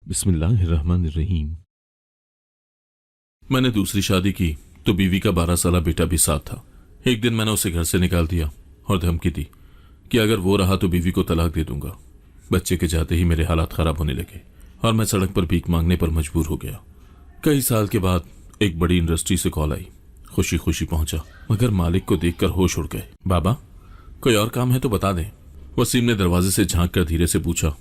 बिस्मिल्लाहिर्रहमानिर्रहीम। मैंने दूसरी शादी की तो बीवी का 12 साला बेटा भी साथ था। एक दिन मैंने उसे घर से निकाल दिया और धमकी दी कि अगर वो रहा तो बीवी को तलाक दे दूंगा। बच्चे के जाते ही मेरे हालात खराब होने लगे और मैं सड़क पर भीख मांगने पर मजबूर हो गया। कई साल के बाद एक बड़ी इंडस्ट्री से कॉल आई। खुशी खुशी पहुंचा मगर मालिक को देखकर होश उड़ गए। बाबा, कोई और काम है तो बता दें। वसीम ने दरवाजे से झांक कर धीरे से पूछा,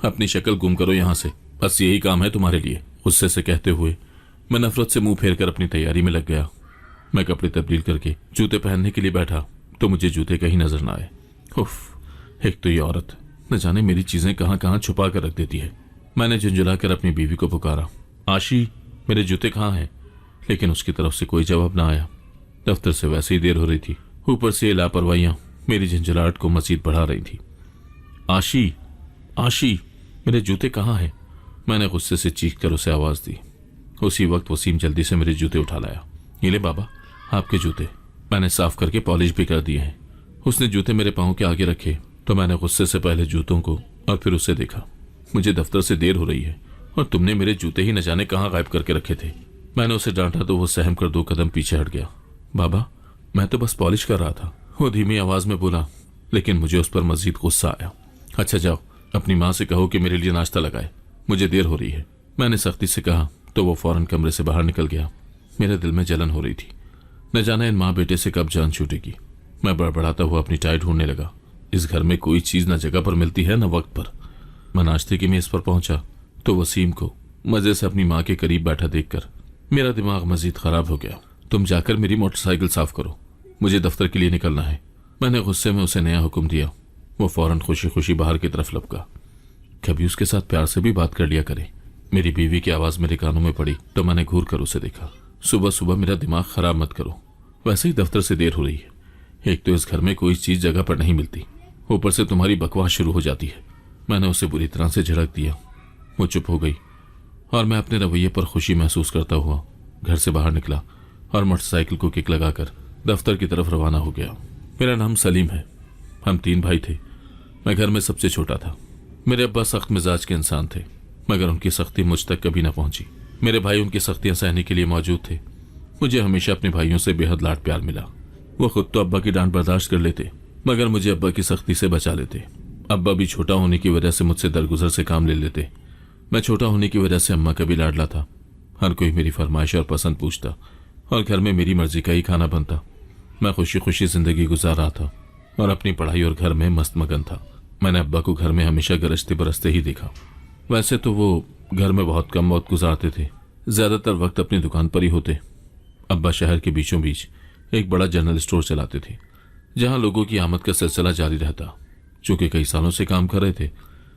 अपनी शक्ल गुम करो यहां से, बस यही काम है तुम्हारे लिए। गुस्से से कहते हुए मैं नफरत से मुंह फेर कर अपनी तैयारी में लग गया। मैं कपड़े तब्दील करके जूते पहनने के लिए बैठा तो मुझे जूते कहीं नजर न आए। उफ, एक तो ये औरत न जाने मेरी चीजें कहां कहां छुपा कर रख देती है। मैंने झुंझुलाकर अपनी बीवी को पुकारा, आशी, मेरे जूते कहाँ हैं? लेकिन उसकी तरफ से कोई जवाब न आया। दफ्तर से वैसे ही देर हो रही थी, ऊपर से ये लापरवाहियां मेरी झंझलाहट को मजीद बढ़ा रही थी। आशी, आशी, मेरे जूते कहाँ हैं? मैंने गुस्से से चीख कर उसे आवाज दी। उसी वक्त वसीम जल्दी से मेरे जूते उठा लाया। ये ले बाबा, आपके जूते। मैंने साफ करके पॉलिश भी कर दिए हैं। उसने जूते मेरे पांव के आगे रखे तो मैंने गुस्से से पहले जूतों को और फिर उसे देखा। मुझे दफ्तर से देर हो रही है और तुमने मेरे जूते ही न जाने कहाँ गायब करके रखे थे। मैंने उसे डांटा तो वो सहम कर 2 कदम पीछे हट गया। बाबा, मैं तो बस पॉलिश कर रहा था, वो धीमी आवाज में बोला, लेकिन मुझे उस पर मजीद गुस्सा आया। अच्छा जाओ, अपनी माँ से कहो कि मेरे लिए नाश्ता लगाए, मुझे देर हो रही है। मैंने सख्ती से कहा तो वो फौरन कमरे से बाहर निकल गया। मेरे दिल में जलन हो रही थी, न जाने इन माँ बेटे से कब जान छूटेगी। मैं बड़बड़ाता हुआ अपनी टाई ढूंढने लगा। इस घर में कोई चीज न जगह पर मिलती है न वक्त पर। मैं नाश्ते की मेज पर पहुंचा तो वसीम को मजे से अपनी माँ के करीब बैठा देखकर मेरा दिमाग मजीद खराब हो गया। तुम जाकर मेरी मोटरसाइकिल साफ करो, मुझे दफ्तर के लिए निकलना है। मैंने गुस्से में उसे नया हुक्म दिया। वो फौरन खुशी खुशी बाहर की तरफ लपका। कभी उसके साथ प्यार से भी बात कर लिया करे। मेरी बीवी की आवाज मेरे कानों में पड़ी तो मैंने घूर कर उसे देखा। सुबह सुबह मेरा दिमाग खराब मत करो, वैसे ही दफ्तर से देर हो रही है। एक तो इस घर में कोई चीज जगह पर नहीं मिलती, ऊपर से तुम्हारी बकवास शुरू हो जाती है। मैंने उसे बुरी तरह से झड़क दिया। वो चुप हो गई और मैं अपने रवैये पर खुशी महसूस करता हुआ घर से बाहर निकला और मोटरसाइकिल को किक लगाकर दफ्तर की तरफ रवाना हो गया। मेरा नाम सलीम है। हम 3 भाई थे। मैं घर में सबसे छोटा था। मेरे अब्बा सख्त मिजाज के इंसान थे मगर उनकी सख्ती मुझ तक कभी न पहुंची। मेरे भाई उनकी सख्तियां सहने के लिए मौजूद थे। मुझे हमेशा अपने भाइयों से बेहद लाड प्यार मिला। वो खुद तो अब्बा की डांट बर्दाश्त कर लेते मगर मुझे अब्बा की सख्ती से बचा लेते। अब्बा भी छोटा होने की वजह से मुझसे दरगुजर से काम ले लेते। मैं छोटा होने की वजह से अम्मा का भी लाडला था। हर कोई मेरी फरमाइश और पसंद पूछता और घर में मेरी मर्जी का ही खाना बनता। मैं खुशी खुशी जिंदगी गुजार रहा था और अपनी पढ़ाई और घर में मस्त मगन था। मैंने अब्बा को घर में हमेशा गरजते बरसते ही देखा। वैसे तो वो घर में बहुत कम वक्त गुजारते थे, ज्यादातर वक्त अपनी दुकान पर ही होते। अब्बा शहर के बीचों बीच एक बड़ा जनरल स्टोर चलाते थे जहां लोगों की आमद का सिलसिला जारी रहता। चूंकि कई सालों से काम कर रहे थे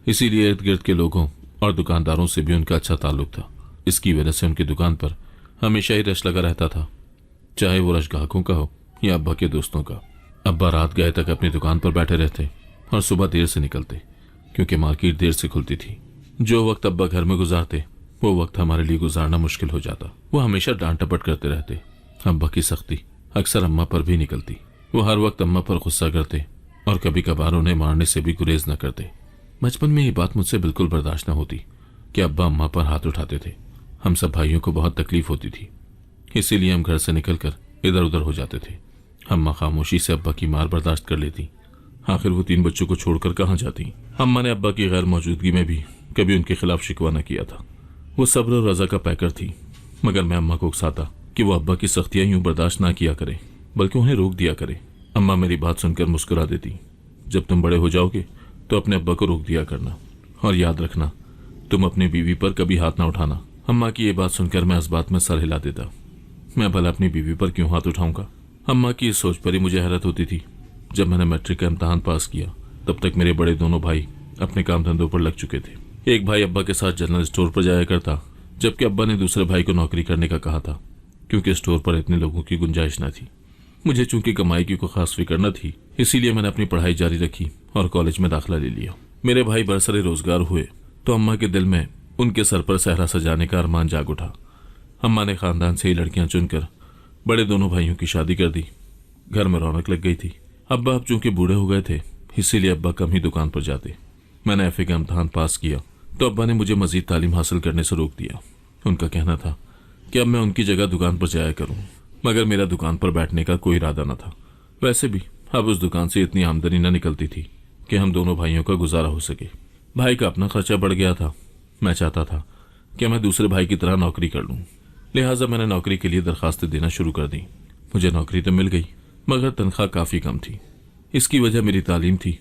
इसीलिए इर्द गिर्द के लोगों और दुकानदारों से भी उनका अच्छा ताल्लुक था। इसकी वजह से उनकी दुकान पर हमेशा ही रश लगा रहता था, चाहे वो रश ग्राहकों का हो या अब्बा के दोस्तों का। अब्बा रात गए तक अपनी दुकान पर बैठे रहते और सुबह देर से निकलते क्योंकि मार्केट देर से खुलती थी। जो वक्त अब्बा घर में गुजारते वो वक्त हमारे लिए गुजारना मुश्किल हो जाता। वो हमेशा डांट टपट करते रहते। अब्बा की सख्ती अक्सर अम्मा पर भी निकलती। वो हर वक्त अम्मा पर गुस्सा करते और कभी कभार उन्हें मारने से भी गुरेज न करते। बचपन में ये बात मुझसे बिल्कुल बर्दाश्त न होती कि अब्बा अम्मा पर हाथ उठाते थे। हम सब भाइयों को बहुत तकलीफ होती थी, इसीलिए हम घर से निकलकर इधर उधर हो जाते थे। अम्मा खामोशी से अब्बा की मार बर्दाश्त कर लेती। आखिर वो 3 बच्चों को छोड़कर कहाँ जाती। अम्मा ने अब्बा की गैर मौजूदगी में भी कभी उनके खिलाफ शिकवा न किया था। वो सब्र और रजा का पैकर थी मगर मैं अम्मा को उकसाता कि वो अब्बा की सख्तियां यूं बर्दाश्त ना किया करे बल्कि उन्हें रोक दिया करे। अम्मा मेरी बात सुनकर मुस्कुरा देती। जब तुम बड़े हो जाओगे तो अपने अब्बा को रोक दिया करना और याद रखना तुम अपनी बीवी पर कभी हाथ ना उठाना। अम्मा की ये बात सुनकर मैं इस बात में सर हिला देता। मैं भला अपनी बीवी पर क्यों हाथ उठाऊंगा। अम्मा की इस सोच पर ही मुझे हैरत होती थी। जब मैंने मैट्रिक का इम्तहान पास किया तब तक मेरे बड़े दोनों भाई अपने काम धंधों पर लग चुके थे। एक भाई अब्बा के साथ जनरल स्टोर पर जाया करता जबकि अब्बा ने दूसरे भाई को नौकरी करने का कहा था क्योंकि स्टोर पर इतने लोगों की गुंजाइश न थी। मुझे चूंकि कमाई की कोई खास फिक्र न थी इसीलिए मैंने अपनी पढ़ाई जारी रखी और कॉलेज में दाखिला ले लिया। मेरे भाई बरसरे रोजगार हुए तो अम्मा के दिल में उनके सर पर सहरा सजाने का अरमान जाग उठा। अम्मा ने खानदान से ही लड़कियां चुनकर बड़े दोनों भाइयों की शादी कर दी। घर में रौनक लग गई थी। अब्बा अब चूंकि बूढ़े हो गए थे इसीलिए अब्बा कम ही दुकान पर जाते। मैंने एफए का इम्तहान पास किया तो अब्बा ने मुझे मजीद तालीम हासिल करने से रोक दिया। उनका कहना था कि अब मैं उनकी जगह दुकान पर जाया करूं, मगर मेरा दुकान पर बैठने का कोई इरादा न था। वैसे भी अब उस दुकान से इतनी आमदनी न निकलती थी कि हम दोनों भाइयों का गुजारा हो सके। भाई का अपना खर्चा बढ़ गया था। मैं चाहता था कि मैं दूसरे भाई की तरह नौकरी कर लूं, लिहाजा मैंने नौकरी के लिए दरखास्तें देना शुरू कर दी। मुझे नौकरी तो मिल गई, मगर तनख्वाह काफ़ी कम थी। इसकी वजह मेरी तालीम थी।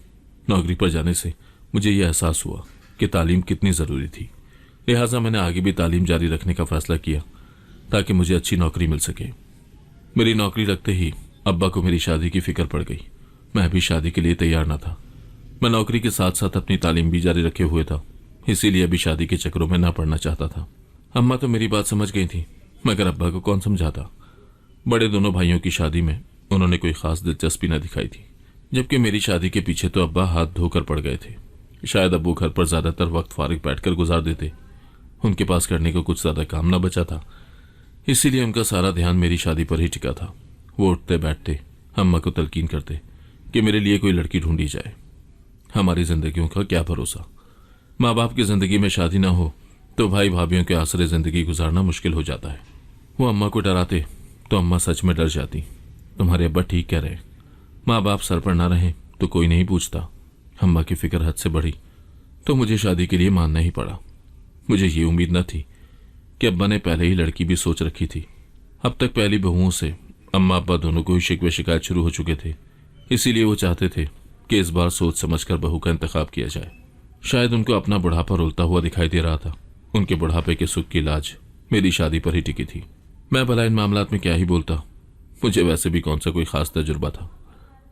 नौकरी पर जाने से मुझे यह एहसास हुआ कि तालीम कितनी ज़रूरी थी। लिहाजा मैंने आगे भी तालीम जारी रखने का फैसला किया ताकि मुझे अच्छी नौकरी मिल सके। मेरी नौकरी लगते ही अब्बा को मेरी शादी की फिक्र पड़ गई। मैं भी शादी के लिए तैयार न था। मैं नौकरी के साथ साथ अपनी तालीम भी जारी रखे हुए था, इसीलिए अभी शादी के चक्करों में ना पड़ना चाहता था। अम्मा तो मेरी बात समझ गई थी, मगर अब्बा को कौन समझाता। बड़े दोनों भाइयों की शादी में उन्होंने कोई खास दिलचस्पी न दिखाई थी, जबकि मेरी शादी के पीछे तो अब्बा हाथ धोकर पड़ गए थे। शायद अब्बू घर पर ज्यादातर वक्त फारिग बैठकर गुजार देते। उनके पास करने को कुछ ज्यादा काम न बचा था, इसीलिए उनका सारा ध्यान मेरी शादी पर ही टिका था। वो उठते बैठते अम्मा को तलकीन करते कि मेरे लिए कोई लड़की ढूंढी जाए। हमारी जिंदगियों का क्या भरोसा। माँ बाप की जिंदगी में शादी ना हो तो भाई भाभियों के आसरे जिंदगी गुजारना मुश्किल हो जाता है। वो अम्मा को डराते तो अम्मा सच में डर जाती। तुम्हारे अब्बा ठीक कह रहे, माँ बाप सर पर ना रहे तो कोई नहीं पूछता। अम्मा की फिक्र हद से बढ़ी तो मुझे शादी के लिए मानना ही पड़ा। मुझे ये उम्मीद न थी कि अब्बा ने पहले ही लड़की भी सोच रखी थी। अब तक पहली बहुओं से अम्मा अब्बा दोनों को ही शिकवे शिकायत शुरू हो चुके थे, इसीलिए वो चाहते थे कि इस बार सोच समझकर बहू का इंतखाब किया जाए। शायद उनको अपना बुढ़ापा रुलता हुआ दिखाई दे रहा था। उनके बुढ़ापे के सुख की लाज मेरी शादी पर ही टिकी थी। मैं भला इन मामलात में क्या ही बोलता, मुझे वैसे भी कौन सा कोई खास तजुर्बा था।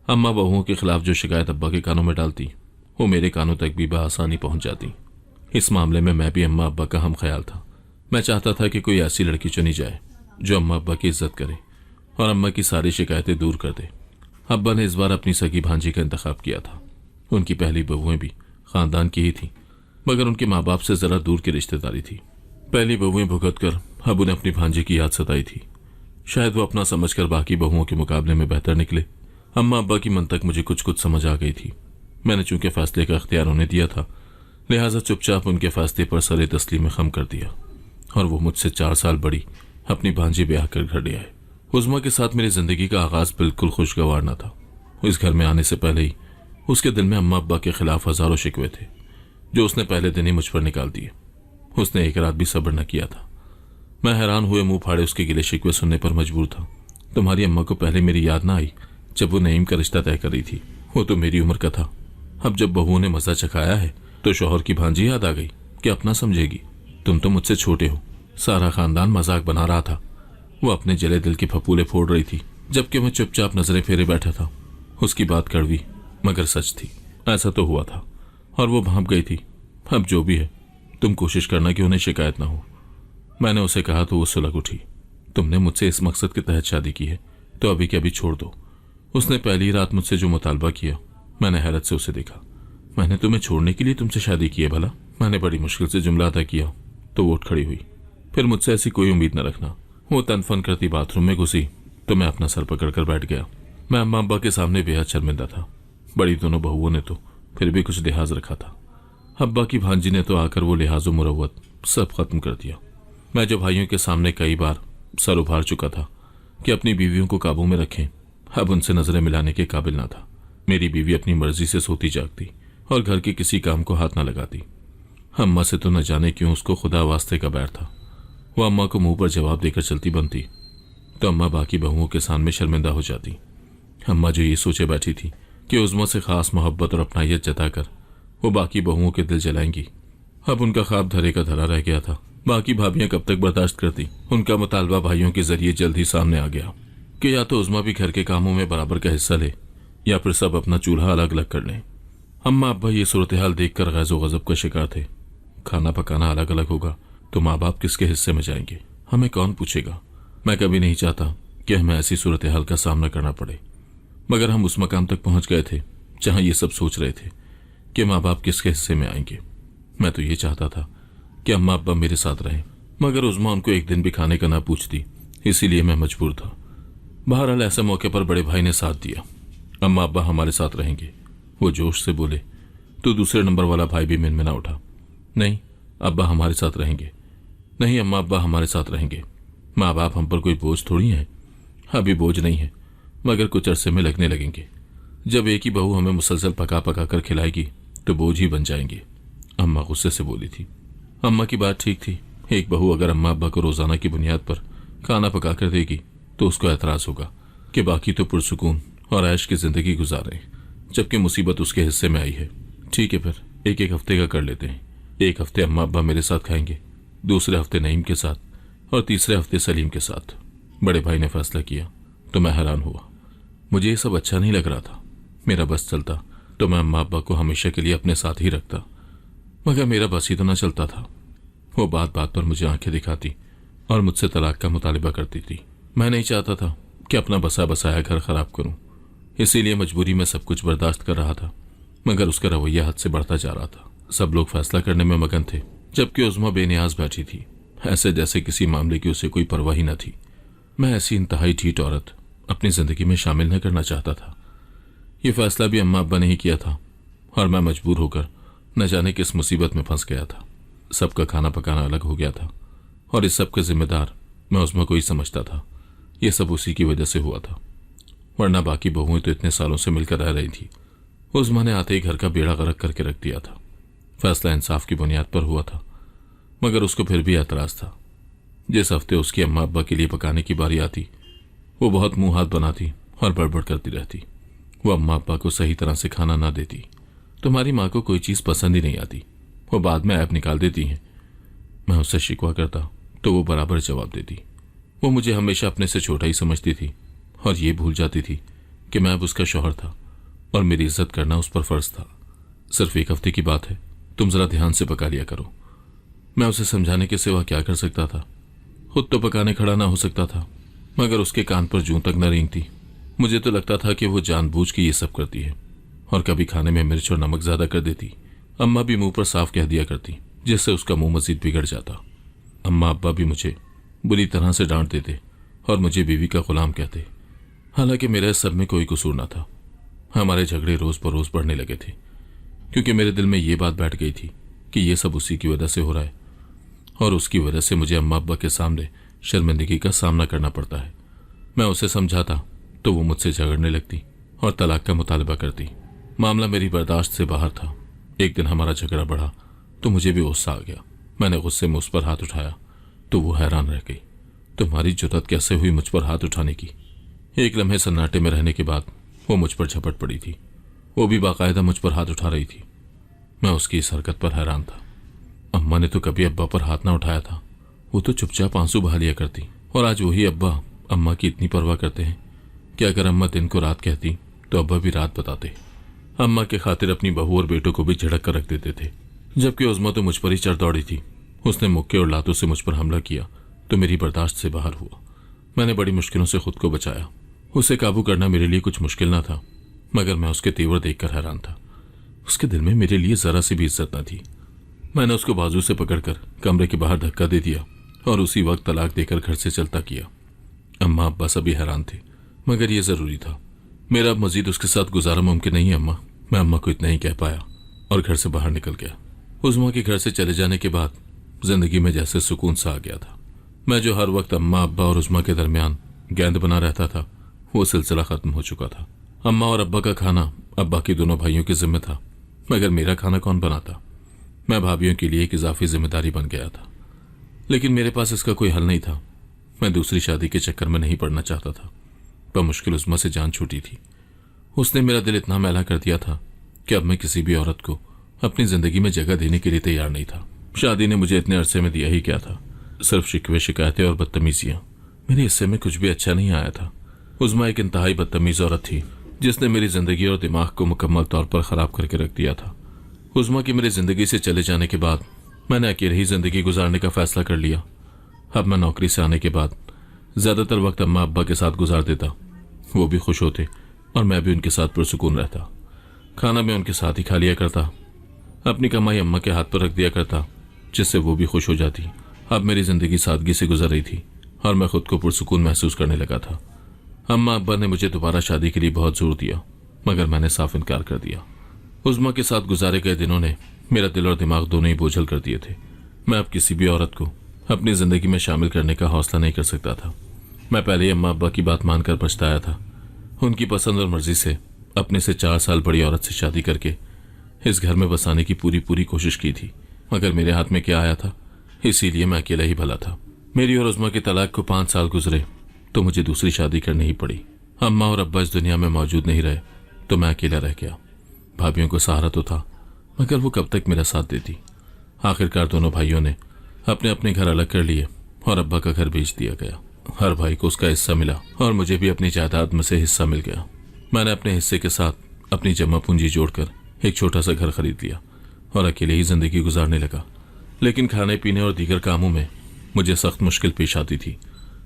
अम्मा बहुओं के खिलाफ जो शिकायत अब्बा के कानों में डालती वो मेरे कानों तक भी बआसानी पहुंच जाती। इस मामले में मैं भी अम्मा अब्बा का हम ख्याल था। मैं चाहता था कि कोई ऐसी लड़की चुनी जाए जो अम्मा अब्बा की इज्जत करे और अम्मा की सारी शिकायतें दूर कर दे। अब्बा ने इस बार अपनी सगी भांजी का इंतखाब किया था। उनकी पहली बहुएं भी खानदान की ही थी, मगर उनके माँ बाप से जरा दूर की रिश्तेदारी थी। पहली बहुएं भुगत कर अब उन्हें अपनी भांजी की याद सताई थी। शायद वो अपना समझकर बाकी बहुओं के मुकाबले में बेहतर निकले। अम्मा अब्बा की मन तक मुझे कुछ कुछ समझ आ गई थी। मैंने चूंकि फैसले का अख्तियार उन्हें दिया था, लिहाजा चुपचाप उनके फैसले पर सरे तस्लीम खम कर दिया और वो मुझसे 4 साल बड़ी अपनी भांजी ब्याह कर घर ले आए। उज़्मा के साथ मेरी जिंदगी का आगाज बिल्कुल खुशगवार न था। इस घर में आने से पहले ही उसके दिल में अम्मा अब्बा के खिलाफ हजारों शिकवे थे, जो उसने पहले दिन ही मुझ पर निकाल दिए। उसने एक रात भी सब्र न किया था। मैं हैरान हुए मुंह फाड़े उसके गिले शिकवे सुनने पर मजबूर था। तुम्हारी अम्मा को पहले मेरी याद ना आई जब वो नईम का रिश्ता तय कर रही थी। वो तो मेरी उम्र का था। अब जब बहुओं ने मजा चखाया है तो शौहर की भांजी याद आ गई कि अपना समझेगी। तुम तो मुझसे छोटे हो। सारा खानदान मजाक बना रहा था। वो अपने जले दिल के फपूले फोड़ रही थी, जबकि मैं चुपचाप नजरें फेरे बैठा था। उसकी बात कड़वी मगर सच थी। ऐसा तो हुआ था और वो भांप गई थी। अब जो भी है, तुम कोशिश करना कि उन्हें शिकायत ना हो। मैंने उसे कहा तो वो सुलग उठी। तुमने मुझसे इस मकसद के तहत शादी की है तो अभी के अभी छोड़ दो। उसने पहली रात मुझसे जो मुतालबा किया, मैंने हैरत से उसे देखा। मैंने तुम्हें छोड़ने के लिए तुमसे शादी की है भला? मैंने बड़ी मुश्किल से जुमला अदा किया तो वो उठ खड़ी हुई। फिर मुझसे ऐसी कोई उम्मीद न रखना। वो तनफन करती बाथरूम में घुसी तो मैं अपना सर पकड़कर बैठ गया। मैं अम्मा अब्बा के सामने बेहद शर्मिंदा था। बड़ी दोनों बहुओं ने तो फिर भी कुछ लिहाज रखा था। अब्बा की भांजी ने तो आकर वो लिहाज मुरव्वत सब खत्म कर दिया। मैं जो भाइयों के सामने कई बार सर उभार चुका था कि अपनी बीवियों को काबू में रखें, अब उनसे नजरें मिलाने के काबिल ना था। मेरी बीवी अपनी मर्जी से सोती जागती और घर के किसी काम को हाथ न लगाती। अम्मा से तो न जाने क्यों उसको खुदा वास्ते का बैर था। वो अम्मा को मुंह पर जवाब देकर चलती बनती तो अम्मा बाकी बहुओं के सामने शर्मिंदा हो जाती। अम्मा जो ये सोचे बैठी थी कि उज़्मा से खास मोहब्बत और अपनायत जताकर वो बाकी बहुओं के दिल जलाएंगी, अब उनका ख्वाब धरे का धरा रह गया था। बाकी भाभियां कब तक बर्दाश्त करती। उनका मुतालबा भाइयों के जरिए जल्द ही सामने आ गया कि या तो उज़्मा भी घर के कामों में बराबर का हिस्सा ले या फिर सब अपना चूल्हा अलग अलग कर लें। अम्मा अब्बा ये सूरत हाल देखकर गैज़ो गज़ब का शिकार थे। खाना पकाना अलग अलग होगा तो माँ बाप किसके हिस्से में जाएंगे? हमें कौन पूछेगा? मैं कभी नहीं चाहता कि हमें ऐसी सूरत हाल का सामना करना पड़े, मगर हम उस मकाम तक पहुंच गए थे जहां ये सब सोच रहे थे कि माँ बाप किसके हिस्से में आएंगे। मैं तो ये चाहता था कि अम्मा अब्बा मेरे साथ रहें, मगर उज़्मा उनको एक दिन भी खाने का ना पूछती, इसीलिए मैं मजबूर था। बहरहाल ऐसे मौके पर बड़े भाई ने साथ दिया। अम्मा अब्बा हमारे साथ रहेंगे, वो जोश से बोले तो दूसरे नंबर वाला भाई भी मिनमिना उठा। नहीं, अब्बा हमारे साथ रहेंगे। नहीं अम्मा, अब्बा हमारे साथ रहेंगे। माँ बाप हम पर कोई बोझ थोड़ी है। अभी बोझ नहीं है, मगर कुछ अरसे में लगने लगेंगे। जब एक ही बहू हमें मुसलसल पका पका कर खिलाएगी तो बोझ ही बन जाएंगे, अम्मा गुस्से से बोली थी। अम्मा की बात ठीक थी। एक बहू अगर अम्मा अब्बा को रोजाना की बुनियाद पर खाना पका कर देगी तो उसको एतराज होगा कि बाकी तो पुरसुकून और ऐश की जिंदगी गुजारे, जबकि मुसीबत उसके हिस्से में आई है। ठीक है, फिर एक एक हफ्ते का कर लेते हैं। एक हफ्ते अम्मा अब्बा मेरे साथ खाएंगे, दूसरे हफ्ते नईम के साथ और तीसरे हफ्ते सलीम के साथ। बड़े भाई ने फैसला किया तो मैं हैरान हुआ। मुझे ये सब अच्छा नहीं लग रहा था। मेरा बस चलता तो मैं अम्मा अब्बा को हमेशा के लिए अपने साथ ही रखता, मगर मेरा बस ही तो ना चलता था। वो बात बात पर मुझे आंखें दिखाती और मुझसे तलाक का मुतालिबा करती थी। मैं नहीं चाहता था कि अपना बसा बसाया घर खराब करूं, इसीलिए मजबूरी में सब कुछ बर्दाश्त कर रहा था, मगर उसका रवैया हद से बढ़ता जा रहा था। सब लोग फैसला करने में मगन थे, जबकि उज़्मा बेनियाज बैठी थी, ऐसे जैसे किसी मामले की उसे कोई परवाह ही न थी। मैं ऐसी इंतहाई ढीठ औरत अपनी जिंदगी में शामिल न करना चाहता था। ये फैसला भी अम्मा अब्बा ने ही किया था और मैं मजबूर होकर न जाने किस मुसीबत में फंस गया था। सबका खाना पकाना अलग हो गया था और इस सब का जिम्मेदार मैं उज़्मा को ही समझता था। ये सब उसी की वजह से हुआ था, वरना बाकी बहुएं तो इतने सालों से मिलकर रह रही थी। उज़्मा ने आते ही घर का बेड़ा गर्क करके रख दिया था। फैसला इंसाफ की बुनियाद पर हुआ था, मगर उसको फिर भी एतराज था। जिस हफ्ते उसकी अम्मा अब्बा के लिए पकाने की बारी आती, वो बहुत मुंह हाथ बनाती और बड़बड़ करती रहती। वो अम्मा अब्बा को सही तरह से खाना ना देती। तुम्हारी माँ को कोई चीज़ पसंद ही नहीं आती, वो बाद में ऐप निकाल देती हैं। मैं उससे शिकवा करता तो वो बराबर जवाब देती। वो मुझे हमेशा अपने से छोटा ही समझती थी और ये भूल जाती थी कि मैं अब उसका शौहर था और मेरी इज्जत करना उस पर फर्ज था। सिर्फ एक हफ्ते की बात है, तुम जरा ध्यान से पका लिया करो। मैं उसे समझाने के सिवा क्या कर सकता था। खुद तो पकाने खड़ा ना हो सकता था, मगर उसके कान पर जूं तक न रेंगती। मुझे तो लगता था कि वो जानबूझ के ये सब करती है और कभी खाने में मिर्च और नमक ज्यादा कर देती। अम्मा भी मुंह पर साफ कह दिया करती, जिससे उसका मुंह मजीद बिगड़ जाता। अम्मा अब्बा भी मुझे बुरी तरह से डांट देते और मुझे बीवी का गुलाम कहते। हालांकि मेरा इस सब में कोई कसूर न था। हमारे झगड़े रोज बरोज बढ़ने लगे थे, क्योंकि मेरे दिल में ये बात बैठ गई थी कि ये सब उसी की वजह से हो रहा है और उसकी वजह से मुझे अम्मा अब्बा के सामने शर्मिंदगी का सामना करना पड़ता है। मैं उसे समझाता तो वो मुझसे झगड़ने लगती और तलाक का मुतालबा करती। मामला मेरी बर्दाश्त से बाहर था। एक दिन हमारा झगड़ा बढ़ा तो मुझे भी गुस्सा आ गया। मैंने गुस्से में उस पर हाथ उठाया तो वो हैरान रह गई। तुम्हारी जुर्रत कैसे हुई मुझ पर हाथ उठाने की? एक लम्हे सन्नाटे में रहने के बाद वो मुझ पर झपट पड़ी थी। वो भी बाकायदा मुझ पर हाथ उठा रही थी। मैं उसकी इस हरकत पर हैरान था। अम्मा ने तो कभी अब्बा पर हाथ ना उठाया था। वो तो चुपचाप आंसू बहा लिया करती, और आज वही अब्बा अम्मा की इतनी परवाह करते हैं कि अगर अम्मा दिन को रात कहती तो अब्बा भी रात बताते। अम्मा के खातिर अपनी बहू और बेटों को भी झिड़क कर रख देते थे, जबकि उज़्मा तो मुझ पर ही चढ़ दौड़ी थी। उसने मुक्के और लातों से मुझ पर हमला किया तो मेरी बर्दाश्त से बाहर हुआ। मैंने बड़ी मुश्किलों से खुद को बचाया। उसे काबू करना मेरे लिए कुछ मुश्किल ना था, मगर मैं उसके तेवर देखकर हैरान था। उसके दिल में मेरे लिए जरा सी भी इज्जत न थी। मैंने उसको बाजू से पकड़कर कमरे के बाहर धक्का दे दिया और उसी वक्त तलाक देकर घर से चलता किया। अम्मा अब्बा सभी हैरान थे, मगर यह जरूरी था। मेरा अब मजीद उसके साथ गुजारा मुमकिन नहीं है अम्मा। मैं अम्मा को इतना ही कह पाया और घर से बाहर निकल गया। उज़्मा के घर से चले जाने के बाद जिंदगी में जैसे सुकून सा आ गया था। मैं जो हर वक्त अम्मा अब्बा और उज़्मा के दरमियान गेंद बना रहता था, वो सिलसिला खत्म हो चुका था। अम्मा और अब्बा का खाना अब्बा के दोनों भाइयों के जिम्मे था, मगर मेरा खाना कौन बनाता? मैं भाभियों के लिए एक इजाफी जिम्मेदारी बन गया था, लेकिन मेरे पास इसका कोई हल नहीं था। मैं दूसरी शादी के चक्कर में नहीं पड़ना चाहता था, पर मुश्किल उज़्मा से जान छूटी थी। उसने मेरा दिल इतना मैला कर दिया था कि अब मैं किसी भी औरत को अपनी जिंदगी में जगह देने के लिए तैयार नहीं था। शादी ने मुझे इतने अरसे में दिया ही क्या था? सिर्फ शिकवे, शिकायतें और बदतमीजियां। मेरे हिस्से में कुछ भी अच्छा नहीं आया था। उज़्मा एक इंतहाई बदतमीज औरत थी, जिसने मेरी जिंदगी और दिमाग को मुकम्मल तौर पर खराब करके रख दिया था। उज़्मा की मेरी जिंदगी से चले जाने के बाद मैंने अकेले ही जिंदगी गुजारने का फैसला कर लिया। अब मैं नौकरी से आने के बाद ज्यादातर वक्त अम्मा अब्बा के साथ गुजार देता। वो भी खुश होते और मैं भी उनके साथ पुरसुकून रहता। खाना मैं उनके साथ ही खा लिया करता। अपनी कमाई अम्मा के हाथ पर रख दिया करता, जिससे वो भी खुश हो जाती। अब मेरी जिंदगी सादगी से गुजर रही थी और मैं खुद को पुरसुकून महसूस करने लगा था। अम्मा अब्बा ने मुझे दोबारा शादी के लिए बहुत जोर दिया, मगर मैंने साफ इनकार कर दिया। उज़्मा के साथ गुजारे गए दिनों ने मेरा दिल और दिमाग दोनों ही बोझल कर दिए थे। मैं अब किसी भी औरत को अपनी ज़िंदगी में शामिल करने का हौसला नहीं कर सकता था। मैं पहले ही अम्मा अब्बा की बात मानकर पछताया था। उनकी पसंद और मर्जी से अपने से 4 साल बड़ी औरत से शादी करके इस घर में बसाने की पूरी पूरी कोशिश की थी, मगर मेरे हाथ में क्या आया था, इसीलिए मैं अकेला ही भला था। मेरी और उस्मा के तलाक को 5 साल गुजरे तो मुझे दूसरी शादी करनी ही पड़ी। अम्मा और अब्बा इस दुनिया में मौजूद नहीं रहे तो मैं अकेला रह गया। भाभीियों को सहारा तो था, मगर वो कब तक मेरा साथ देती। आखिरकार दोनों भाइयों ने अपने अपने घर अलग कर लिए और अब्बा का घर बेच दिया गया। हर भाई को उसका हिस्सा मिला और मुझे भी अपनी जायदाद में से हिस्सा मिल गया। मैंने अपने हिस्से के साथ अपनी जमा पूंजी जोड़कर एक छोटा सा घर खरीद लिया और अकेले ही जिंदगी गुजारने लगा। लेकिन खाने पीने और दीगर कामों में मुझे सख्त मुश्किल पेश आती थी।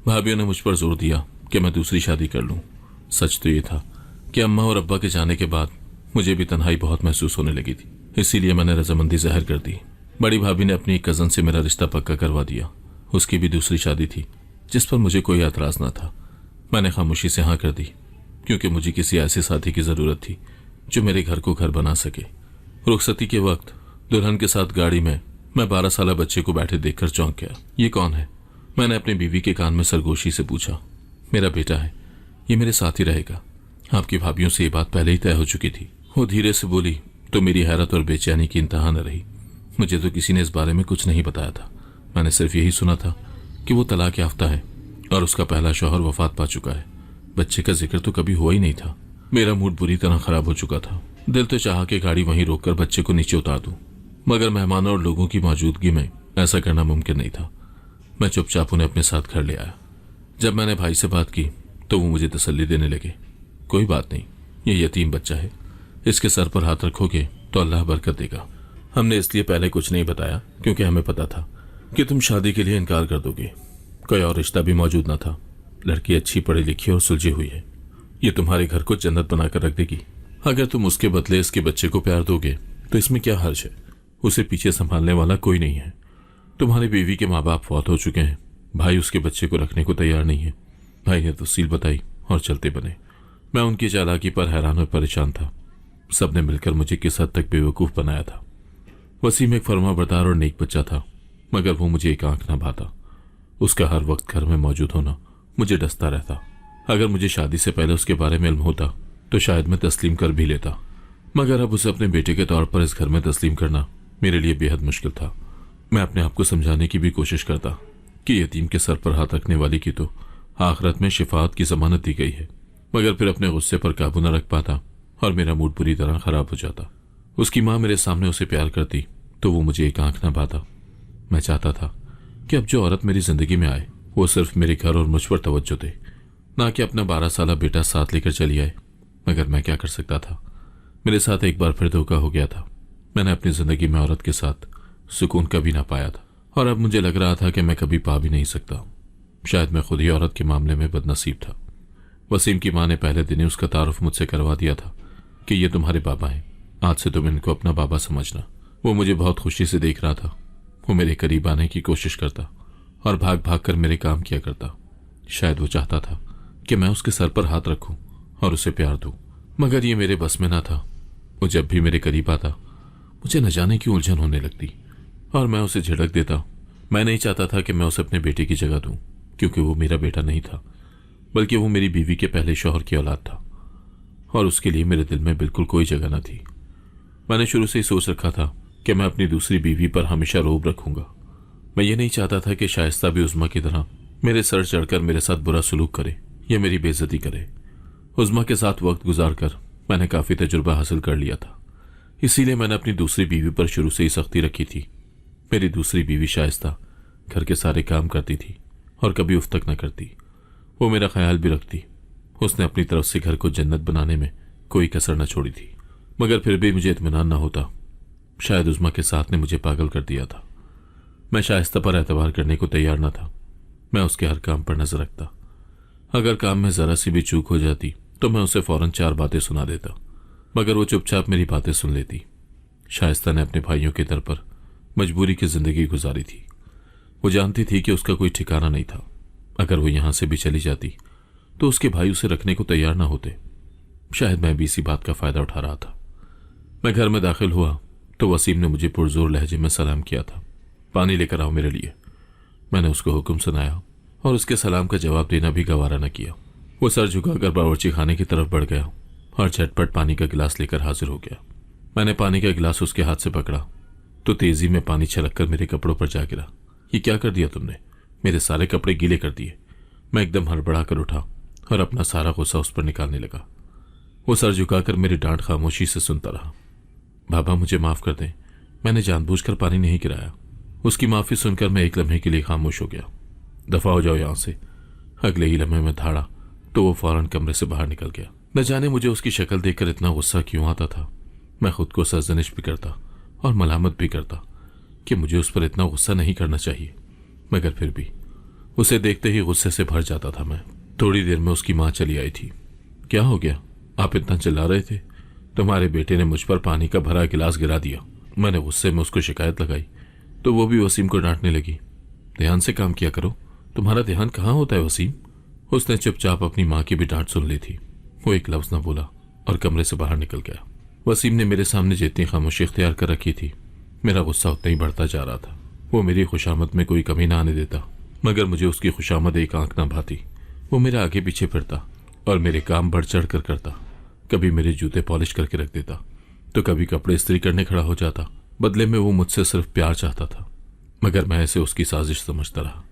भाभीियों ने मुझ पर जोर दिया कि मैं दूसरी शादी कर लूं। सच तो ये था कि अम्मा और अब्बा के जाने के बाद मुझे भी तन्हाई बहुत महसूस होने लगी थी, इसीलिए मैंने रजामंदी ज़ाहिर कर दी। बड़ी भाभी ने अपनी एक कज़न से मेरा रिश्ता पक्का करवा दिया। उसकी भी दूसरी शादी थी जिस पर मुझे कोई एतराज़ न था। मैंने खामोशी से हाँ कर दी, क्योंकि मुझे किसी ऐसे साथी की ज़रूरत थी जो मेरे घर को घर बना सके। रुखसती के वक्त दुल्हन के साथ गाड़ी में मैं 12 साल बच्चे को बैठे देखकर चौंक गया। ये कौन है? मैंने अपनी बीवी के कान में सरगोशी से पूछा। मेरा बेटा है, ये मेरे साथ ही रहेगा। आपकी भाभीियों से ये बात पहले ही तय हो चुकी थी। वो धीरे से बोली तो मेरी हैरत और बेचैनी की इंतहा न रही। मुझे तो किसी ने इस बारे में कुछ नहीं बताया था। मैंने सिर्फ यही सुना था कि वो तलाक याफ्ता है और उसका पहला शौहर वफात पा चुका है। बच्चे का जिक्र तो कभी हुआ ही नहीं था। मेरा मूड बुरी तरह खराब हो चुका था। दिल तो चाहा कि गाड़ी वहीं रोककर बच्चे को नीचे उतार दूं, मगर मेहमानों और लोगों की मौजूदगी में ऐसा करना मुमकिन नहीं था। मैं चुपचाप उन्हें अपने साथ घर ले आया। जब मैंने भाई से बात की तो वो मुझे तसल्ली देने लगे। कोई बात नहीं, ये यतीम बच्चा है, इसके सर पर हाथ रखोगे तो अल्लाह बरकत देगा। हमने इसलिए पहले कुछ नहीं बताया क्योंकि हमें पता था कि तुम शादी के लिए इनकार कर दोगे। कोई और रिश्ता भी मौजूद न था। लड़की अच्छी पढ़ी लिखी और सुलझी हुई है। ये तुम्हारे घर को जन्नत बनाकर रख देगी। अगर तुम उसके बदले इसके बच्चे को प्यार दोगे तो इसमें क्या हर्ज है? उसे पीछे संभालने वाला कोई नहीं है। तुम्हारी बीवी के माँ बाप फौत हो चुके हैं। भाई उसके बच्चे को रखने को तैयार नहीं है। भाई ने तफसील बताई और चलते बने। मैं उनकी चालाकी पर हैरान और परेशान था। सबने मिलकर मुझे किस हद तक बेवकूफ़ बनाया था। वसीम एक फर्माबरदार और नेक बच्चा था, मगर वो मुझे एक आंख न भाता। उसका हर वक्त घर में मौजूद होना मुझे डसता रहता। अगर मुझे शादी से पहले उसके बारे में इल्म होता तो शायद मैं तस्लीम कर भी लेता, मगर अब उसे अपने बेटे के तौर पर इस घर में तस्लीम करना मेरे लिए बेहद मुश्किल था। मैं अपने आप को समझाने की भी कोशिश करता कि यतीम के सर पर हाथ रखने वाली की तो आखिरत में शिफात की जमानत दी गई है, मगर फिर अपने गुस्से पर काबू न रख पाता और मेरा मूड बुरी तरह खराब हो जाता। उसकी माँ मेरे सामने उसे प्यार करती तो वो मुझे एक आंख न भाता। मैं चाहता था कि अब जो औरत मेरी जिंदगी में आए वो सिर्फ मेरे घर और मुझ पर तवज्जो दे, ना कि अपना 12 साल बेटा साथ लेकर चली आए। मगर मैं क्या कर सकता था? मेरे साथ एक बार फिर धोखा हो गया था। मैंने अपनी जिंदगी में औरत के साथ सुकून कभी ना पाया था और अब मुझे लग रहा था कि मैं कभी पा भी नहीं सकता। शायद मैं खुद ही औरत के मामले में बदनसीब था। वसीम की माँ ने पहले दिन ही उसका तारुफ मुझसे करवा दिया था कि ये तुम्हारे बाबा हैं, आज से तुम इनको अपना बाबा समझना। वो मुझे बहुत खुशी से देख रहा था। वो मेरे करीब आने की कोशिश करता और भाग भाग कर मेरे काम किया करता। शायद वो चाहता था कि मैं उसके सर पर हाथ रखूं और उसे प्यार दूं, मगर ये मेरे बस में ना था। वो जब भी मेरे करीब आता मुझे न जाने की उलझन होने लगती और मैं उसे झिड़क देता। मैं नहीं चाहता था कि मैं उसे अपने बेटे की जगह दूं, क्योंकि वो मेरा बेटा नहीं था, बल्कि वो मेरी बीवी के पहले शौहर की औलाद था और उसके लिए मेरे दिल में बिल्कुल कोई जगह न थी। मैंने शुरू से ही सोच रखा था कि मैं अपनी दूसरी बीवी पर हमेशा रोब रखूंगा। मैं ये नहीं चाहता था कि शाइस्ता भी उज़्मा की तरह मेरे सर चढ़कर मेरे साथ बुरा सलूक करे या मेरी बेइज्जती करे। उज़्मा के साथ वक्त गुजारकर मैंने काफ़ी तजुर्बा हासिल कर लिया था, इसीलिए मैंने अपनी दूसरी बीवी पर शुरू से ही सख्ती रखी थी। मेरी दूसरी बीवी शाइस्ता घर के सारे काम करती थी और कभी उफ तक न करती। वो मेरा ख्याल भी रखती। उसने अपनी तरफ से घर को जन्नत बनाने में कोई कसर न छोड़ी थी, मगर फिर भी मुझे इत्मीनान न होता। शायद उज़्मा के साथ ने मुझे पागल कर दिया था। मैं शाइस्ता पर एतबार करने को तैयार न था। मैं उसके हर काम पर नजर रखता। अगर काम में जरा सी भी चूक हो जाती तो मैं उसे फौरन 4 बातें सुना देता, मगर वो चुपचाप मेरी बातें सुन लेती। शाइस्ता ने अपने भाइयों के दर पर मजबूरी की जिंदगी गुजारी थी। वो जानती थी कि उसका कोई ठिकाना नहीं था। अगर वो यहां से भी चली जाती तो उसके भाई उसे रखने को तैयार ना होते। शायद मैं भी इसी बात का फायदा उठा रहा था। मैं घर में दाखिल हुआ तो वसीम ने मुझे पुरजोर लहजे में सलाम किया था। पानी लेकर आओ मेरे लिए। मैंने उसको हुक्म सुनाया और उसके सलाम का जवाब देना भी गवारा न किया। वो सर झुकाकर बावर्ची खाने की तरफ बढ़ गया और झटपट पानी का गिलास लेकर हाजिर हो गया। मैंने पानी का गिलास उसके हाथ से पकड़ा तो तेजी में पानी छलककर मेरे कपड़ों पर जा गिरा। ये क्या कर दिया तुमने? मेरे सारे कपड़े गीले कर दिए। मैं एकदम हड़बड़ा कर उठा और अपना सारा गुस्सा उस पर निकालने लगा। वो सर झुकाकर मेरी डांट खामोशी से सुनता रहा। बाबा मुझे माफ कर दें, मैंने जानबूझकर पानी नहीं गिराया। उसकी माफी सुनकर मैं एक लम्हे के लिए खामोश हो गया। दफा हो जाओ यहां से। अगले ही लम्हे में धाड़ा तो वो फौरन कमरे से बाहर निकल गया। न जाने मुझे उसकी शक्ल देखकर इतना गुस्सा क्यों आता था। मैं खुद को सरजनिश भी करता और मलामत भी करता कि मुझे उस पर इतना गुस्सा नहीं करना चाहिए, मगर फिर भी उसे देखते ही गुस्से से भर जाता था मैं। थोड़ी देर में उसकी माँ चली आई थी। क्या हो गया, आप इतना चिल्ला रहे थे? तुम्हारे बेटे ने मुझ पर पानी का भरा गिलास गिरा दिया। मैंने गुस्से में उसको शिकायत लगाई तो वो भी वसीम को डांटने लगी। ध्यान से काम किया करो, तुम्हारा ध्यान कहाँ होता है वसीम? उसने चुपचाप अपनी माँ की भी डांट सुन ली थी। वो एक लफ्ज न बोला और कमरे से बाहर निकल गया। वसीम ने मेरे सामने जितनी खामोशी इख्तियार कर रखी थी, मेरा गुस्सा उतना ही बढ़ता जा रहा था। वो मेरी खुशामद में कोई कमी ना आने देता, मगर मुझे उसकी खुशामद एक आंख ना भाती। वो मेरे आगे पीछे फिरता और मेरे काम बढ़ चढ़ कर करता। कभी मेरे जूते पॉलिश करके रख देता तो कभी कपड़े इस्त्री करने खड़ा हो जाता। बदले में वो मुझसे सिर्फ प्यार चाहता था, मगर मैं इसे उसकी साजिश समझता रहा।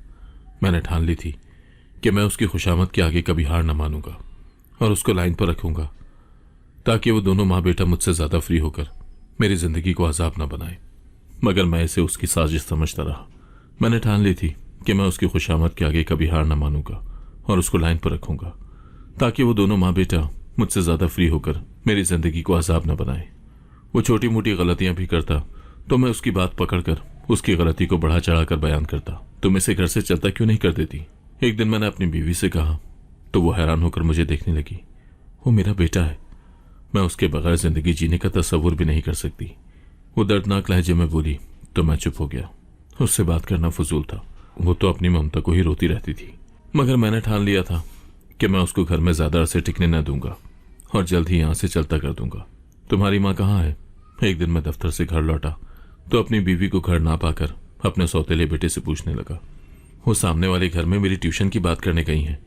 मैंने ठान ली थी कि मैं उसकी खुशामद के आगे कभी हार न मानूंगा और उसको लाइन पर रखूंगा ताकि वो दोनों माँ बेटा मुझसे ज्यादा फ्री होकर मेरी जिंदगी को अजाब न बनाए। मगर मैं इसे उसकी साजिश समझता रहा। मैंने ठान ली थी कि मैं उसकी खुशामद के आगे कभी हार न मानूंगा और उसको लाइन पर रखूंगा ताकि वो दोनों माँ बेटा मुझसे ज्यादा फ्री होकर मेरी जिंदगी को अजाब न बनाए। वो छोटी मोटी गलतियां भी करता तो मैं उसकी बात पकड़कर उसकी गलती को बढ़ा चढ़ाकर बयान करता। तुम इसे घर से चलता क्यों नहीं कर देती? एक दिन मैंने अपनी बीवी से कहा तो वो हैरान होकर मुझे देखने लगी। वो मेरा बेटा है, मैं उसके बगैर जिंदगी जीने का तस्वुर भी नहीं कर सकती। वो दर्दनाक लहजे में बोली तो मैं चुप हो गया। उससे बात करना फजूल था, वो तो अपनी ममता को ही रोती रहती थी। मगर मैंने ठान लिया था कि मैं उसको घर में ज्यादा अरसे टिकने न दूंगा और जल्द ही यहां से चलता कर दूंगा। तुम्हारी माँ कहाँ है? एक दिन मैं दफ्तर से घर लौटा तो अपनी बीवी को घर ना पाकर अपने सौतेले बेटे से पूछने लगा। वो सामने वाले घर में मेरी ट्यूशन की बात करने गई हैं।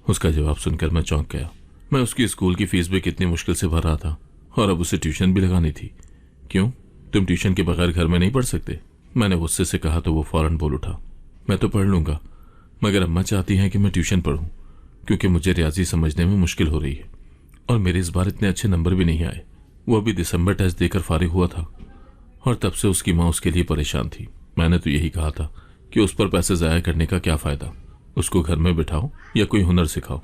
उसका जवाब सुनकर मैं चौंक गया। मैं उसकी स्कूल की फीस भी कितनी मुश्किल से भर रहा था और अब उसे ट्यूशन भी लगानी थी। क्यों, तुम ट्यूशन के बगैर घर में नहीं पढ़ सकते? मैंने गुस्से से कहा तो वो फौरन बोल उठा, मैं तो पढ़ लूंगा, मगर अम्मा चाहती हैं कि मैं ट्यूशन पढ़ूं क्योंकि मुझे रियाजी समझने में मुश्किल हो रही है और मेरे इस बार इतने अच्छे नंबर भी नहीं आए। वो अभी दिसंबर टेस्ट देकर फारिग हुआ था और तब से उसकी माँ उसके लिए परेशान थी। मैंने तो यही कहा था कि उस पर पैसे ज़ाया करने का क्या फ़ायदा, उसको घर में बिठाओ या कोई हुनर सिखाओ।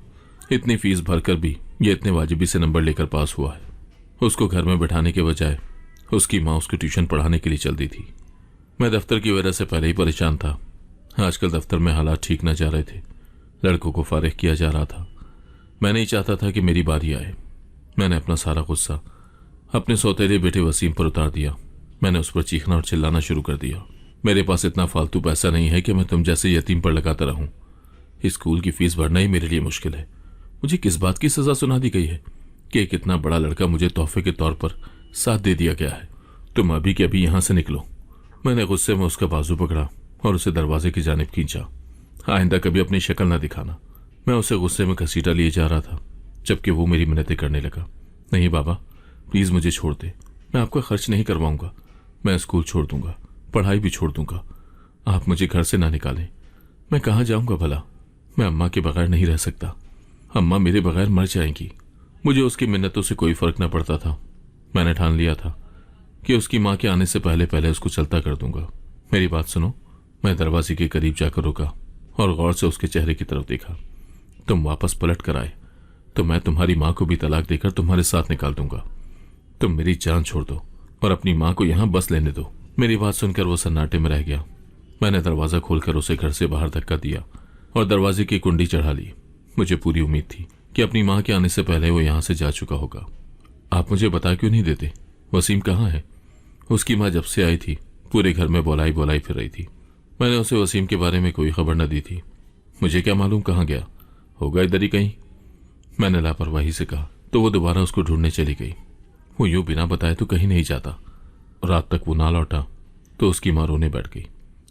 इतनी फीस भरकर भी ये इतने वाजिबी से नंबर लेकर पास हुआ है। उसको घर में बिठाने के बजाय उसकी माँ उसको ट्यूशन पढ़ाने के लिए चल दी थी। मैं दफ्तर की वजह से पहले ही परेशान था। आजकल दफ्तर में हालात ठीक न जा रहे थे, लड़कों को फारिग किया जा रहा था। मैं नहीं चाहता था कि मेरी बारी आए। मैंने अपना सारा गुस्सा अपने सौतेले बेटे वसीम पर उतार दिया। मैंने उस पर चीखना और चिल्लाना शुरू कर दिया। मेरे पास इतना फालतू पैसा नहीं है कि मैं तुम जैसे यतीम पर लगाता रहूं। स्कूल की फीस भरना ही मेरे लिए मुश्किल है। मुझे किस बात की सजा सुना दी गई है कि एक इतना बड़ा लड़का मुझे तोहफे के तौर पर साथ दे दिया गया है। तुम अभी के अभी यहां से निकलो। मैंने गुस्से में उसका बाजू पकड़ा और उसे दरवाजे की जानिब खींचा। आइंदा कभी अपनी शक्ल ना दिखाना। मैं उसे गुस्से में घसीटा लिए जा रहा था जबकि वो मेरी मिन्नतें करने लगा। नहीं बाबा, प्लीज मुझे छोड़ दे, मैं आपका खर्च नहीं करवाऊंगा। मैं स्कूल छोड़ दूंगा, पढ़ाई भी छोड़ दूंगा। आप मुझे घर से ना निकालें। मैं कहाँ जाऊंगा भला? मैं अम्मा के बगैर नहीं रह सकता। अम्मा मेरे बगैर मर जाएंगी। मुझे उसकी मिन्नतों से कोई फर्क न पड़ता था। मैंने ठान लिया था कि उसकी माँ के आने से पहले पहले उसको चलता कर दूंगा। मेरी बात सुनो। मैं दरवाजे के करीब जाकर रुका और गौर से उसके चेहरे की तरफ देखा। तुम वापस पलट कर आए तो मैं तुम्हारी माँ को भी तलाक देकर तुम्हारे साथ निकाल दूंगा। तुम मेरी जान छोड़ दो और अपनी माँ को यहाँ बस लेने दो। मेरी बात सुनकर वो सन्नाटे में रह गया। मैंने दरवाजा खोलकर उसे घर से बाहर धक्का दिया और दरवाजे की कुंडी चढ़ा ली। मुझे पूरी उम्मीद थी कि अपनी माँ के आने से पहले वो यहाँ से जा चुका होगा। आप मुझे बता क्यों नहीं देते? वसीम कहाँ है? उसकी माँ जब से आई थी पूरे घर में बोलाई बोलाई फिर रही थी। मैंने उसे वसीम के बारे में कोई खबर न दी थी। मुझे क्या मालूम कहाँ गया होगा, इधर ही कहीं। मैंने लापरवाही से कहा तो वो दोबारा उसको ढूंढने चली गई। वो यूं बिना बताए तो कहीं नहीं जाता। रात तक वो ना लौटा तो उसकी माँ रोने बैठ गई।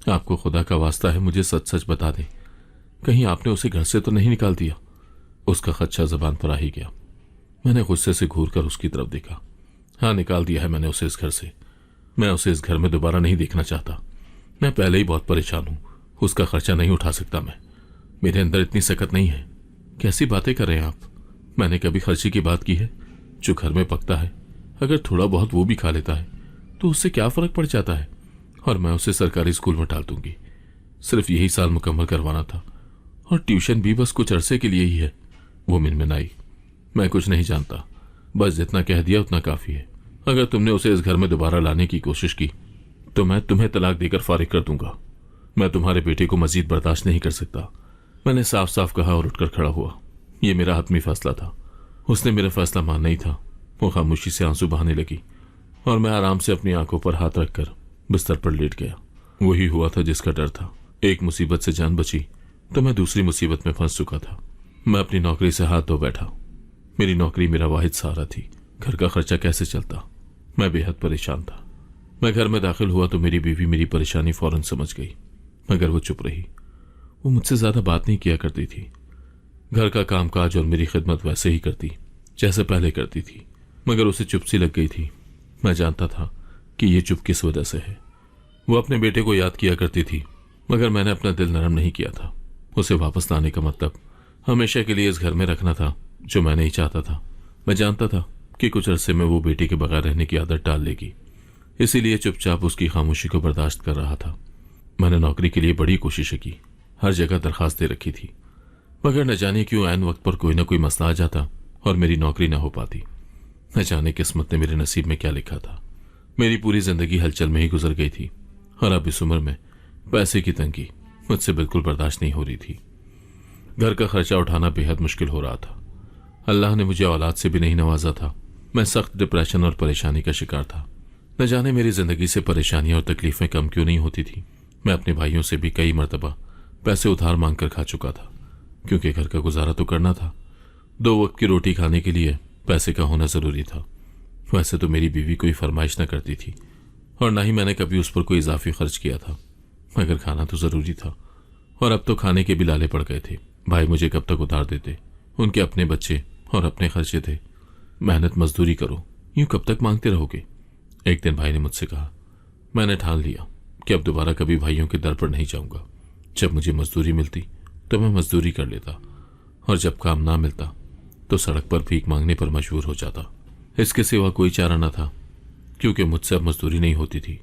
आपको खुदा का वास्ता है, मुझे सच सच बता दें, कहीं आपने उसे घर से तो नहीं निकाल दिया? उसका खदशा जबान पर आ ही गया। मैंने गुस्से से घूर कर उसकी तरफ देखा। हाँ, निकाल दिया है मैंने उसे इस घर से। मैं उसे इस घर में दोबारा नहीं देखना चाहता। मैं पहले ही बहुत परेशान हूं, उसका खर्चा नहीं उठा सकता मैं। मेरे अंदर इतनी सकत नहीं है। कैसी बातें कर रहे हैं आप? मैंने कभी खर्चे की बात की है? जो घर में पकता है, अगर थोड़ा बहुत वो भी खा लेता है तो उससे क्या फर्क पड़ जाता है? और मैं उसे सरकारी स्कूल में डाल दूंगी। सिर्फ यही साल मुकम्मल करवाना था, और ट्यूशन भी बस कुछ अरसे के लिए ही है। वो मिनमिनाई। मैं कुछ नहीं जानता, बस जितना कह दिया उतना काफी है। अगर तुमने उसे इस घर में दोबारा लाने की कोशिश की तो मैं तुम्हें तलाक देकर फारिग कर दूंगा। मैं तुम्हारे बेटे को मजीद बर्दाश्त नहीं कर सकता। मैंने साफ साफ कहा और उठकर खड़ा हुआ। यह मेरा हतमी फैसला था। उसने मेरा फैसला मानना ही था। वो खामोशी से आंसू बहाने लगी और मैं आराम से अपनी आंखों पर हाथ रखकर बिस्तर पर लेट गया। वही हुआ था जिसका डर था। एक मुसीबत से जान बची तो मैं दूसरी मुसीबत में फंस चुका था। मैं अपनी नौकरी से हाथ धो बैठा। मेरी नौकरी मेरा वाहिद सहारा थी। घर का खर्चा कैसे चलता? मैं बेहद परेशान था। मैं घर में दाखिल हुआ तो मेरी बीवी मेरी परेशानी फौरन समझ गई, मगर वो चुप रही। वो मुझसे ज्यादा बात नहीं किया करती थी। घर का कामकाज और मेरी खिदमत वैसे ही करती जैसे पहले करती थी, मगर उसे चुप सी लग गई थी। मैं जानता था कि ये चुप किस वजह से है। वो अपने बेटे को याद किया करती थी, मगर मैंने अपना दिल नरम नहीं किया था। उसे वापस लाने का मतलब हमेशा के लिए इस घर में रखना था, जो मैं नहीं चाहता था। मैं जानता था कि कुछ अरसे में वो बेटे के बगैर रहने की आदत डाल लेगी, इसीलिए चुपचाप उसकी खामोशी को बर्दाश्त कर रहा था। मैंने नौकरी के लिए बड़ी कोशिशें की, हर जगह दरखास्त दे रखी थी, मगर न जाने क्यों ऐन वक्त पर कोई ना कोई मसला आ जाता और मेरी नौकरी न हो पाती। न जाने किस्मत ने मेरे नसीब में क्या लिखा था। मेरी पूरी जिंदगी हलचल में ही गुजर गई थी, और अब इस उम्र में पैसे की तंगी मुझसे बिल्कुल बर्दाश्त नहीं हो रही थी। घर का खर्चा उठाना बेहद मुश्किल हो रहा था। अल्लाह ने मुझे औलाद से भी नहीं नवाजा था। मैं सख्त डिप्रेशन और परेशानी का शिकार था। न जाने मेरी जिंदगी से परेशानियां और तकलीफें कम क्यों नहीं होती थी। मैं अपने भाइयों से भी कई मरतबा पैसे उधार मांगकर खा चुका था, क्योंकि घर का गुजारा तो करना था। 2 वक्त की रोटी खाने के लिए पैसे का होना जरूरी था। वैसे तो मेरी बीवी कोई फरमाइश न करती थी, और न ही मैंने कभी उस पर कोई इजाफी खर्च किया था, मगर खाना तो जरूरी था। और अब तो खाने के भी लाले पड़ गए थे। भाई मुझे कब तक उधार देते? उनके अपने बच्चे और अपने खर्चे थे। मेहनत मजदूरी करो, यूं कब तक मांगते रहोगे? एक दिन भाई ने मुझसे कहा। मैंने ठान लिया कि अब दोबारा कभी भाइयों के दर पर नहीं जाऊंगा। जब मुझे मजदूरी मिलती तो मैं मजदूरी कर लेता, और जब काम ना मिलता तो सड़क पर भीख मांगने पर मजबूर हो जाता। इसके सिवा कोई चारा न था, क्योंकि मुझसे अब मजदूरी नहीं होती थी।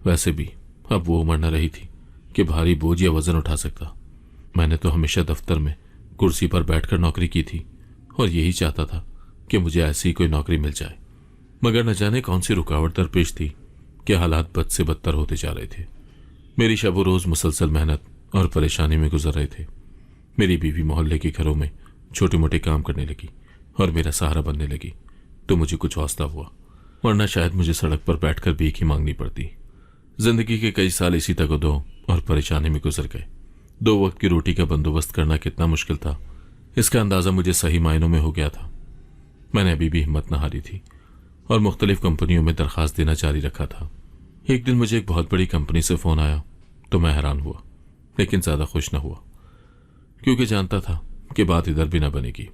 वैसे भी अब वो उम्र न रही थी कि भारी बोझ या वजन उठा सकता। मैंने तो हमेशा दफ्तर में कुर्सी पर बैठकर नौकरी की थी, और यही चाहता था कि मुझे ऐसी ही कोई नौकरी मिल जाए। मगर न जाने कौन सी रुकावट दरपेश थी कि हालात बद से बदतर होते जा रहे थे। मेरी शब रोज मुसलसल मेहनत और परेशानी में गुजर रहे थे। मेरी बीवी मोहल्ले के घरों में छोटे मोटे काम करने लगी और मेरा सहारा बनने लगी, तो मुझे कुछ हौसला हुआ, वरना शायद मुझे सड़क पर बैठकर भीख ही मांगनी पड़ती। जिंदगी के कई साल इसी तगदो और परेशानी में गुजर गए। 2 वक्त की रोटी का बंदोबस्त करना कितना मुश्किल था, इसका अंदाजा मुझे सही मायनों में हो गया था। मैंने अभी भी हिम्मत न हारी थी और मुख्तलिफ कंपनियों में दरखास्त देना जारी रखा था। एक दिन मुझे एक बहुत बड़ी कंपनी से फोन आया तो मैं हैरान हुआ, लेकिन ज्यादा खुश न हुआ, क्योंकि जानता था कि बात इधर भी न बनेगी।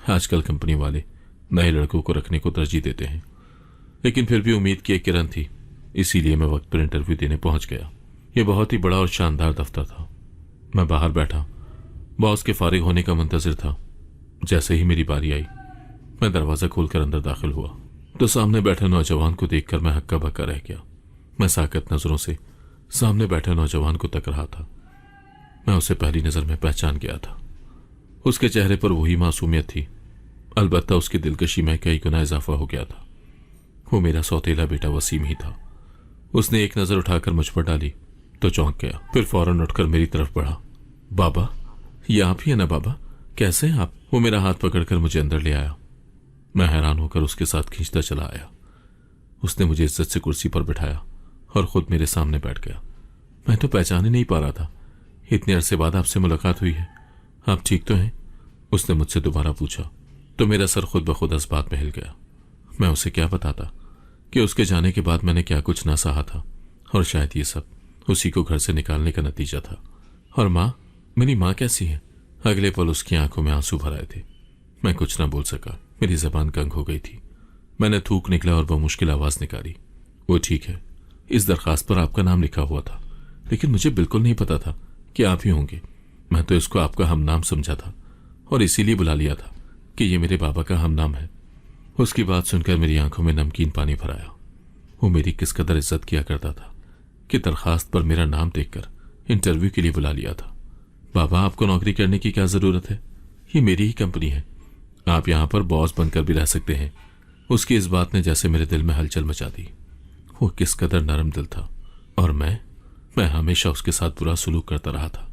आजकल कंपनी वाले नए लड़कों को रखने को तरजीह देते हैं, लेकिन फिर भी उम्मीद की एक किरण थी, इसीलिए मैं वक्त पर इंटरव्यू देने पहुंच गया। यह बहुत ही बड़ा और शानदार दफ्तर था। मैं बाहर बैठा बॉस के फारिग होने का मुंतजिर था। जैसे ही मेरी बारी आई, मैं दरवाजा खोलकर अंदर दाखिल हुआ तो सामने बैठे नौजवान को देखकर मैं हक्का बक्का रह गया। मैं साकत नजरों से सामने बैठे नौजवान को तक रहा था। मैं उसे पहली नजर में पहचान गया था। उसके चेहरे पर वही मासूमियत थी, अलबत्ता उसकी दिलकशी में कई गुना इजाफा हो गया था। वो मेरा सौतेला बेटा वसीम ही था। उसने एक नजर उठाकर मुझ पर डाली तो चौंक गया, फिर फौरन उठकर मेरी तरफ बढ़ा। बाबा, ये आप ही है ना बाबा? कैसे हैं आप? वो मेरा हाथ पकड़कर मुझे अंदर ले आया। मैं हैरान होकर उसके साथ खींचता चला आया। उसने मुझे इज्जत से कुर्सी पर बिठाया और खुद मेरे सामने बैठ गया। मैं तो पहचान ही नहीं पा रहा था। इतने अरसे बाद आपसे मुलाकात हुई है, आप ठीक तो हैं? उसने मुझसे दोबारा पूछा तो मेरा सर खुद ब खुद इस बात में हिल गया। मैं उसे क्या बताता कि उसके जाने के बाद मैंने क्या कुछ ना सहा था, और शायद ये सब उसी को घर से निकालने का नतीजा था। और माँ, मेरी माँ कैसी है? अगले पल उसकी आंखों में आंसू भर आए थे। मैं कुछ ना बोल सका, मेरी जबान कंग हो गई थी। मैंने थूक निकला और बहुमुश्किल आवाज निकाली, वो ठीक है। इस दरखास्त पर आपका नाम लिखा हुआ था, लेकिन मुझे बिल्कुल नहीं पता था कि आप ही होंगे। मैं तो इसको आपका हमनाम समझा था और इसीलिए बुला लिया था कि ये मेरे बाबा का हमनाम है। उसकी बात सुनकर मेरी आंखों में नमकीन पानी भर आया। वो मेरी किस कदर इज्जत किया करता था कि दरखास्त पर मेरा नाम देखकर इंटरव्यू के लिए बुला लिया था। बाबा, आपको नौकरी करने की क्या जरूरत है? ये मेरी ही कंपनी है, आप यहां पर बॉस बनकर भी रह सकते हैं। उसकी इस बात ने जैसे मेरे दिल में हलचल मचा दी। वो किस कदर नरम दिल था, और मैं हमेशा उसके साथ बुरा सलूक करता रहा था।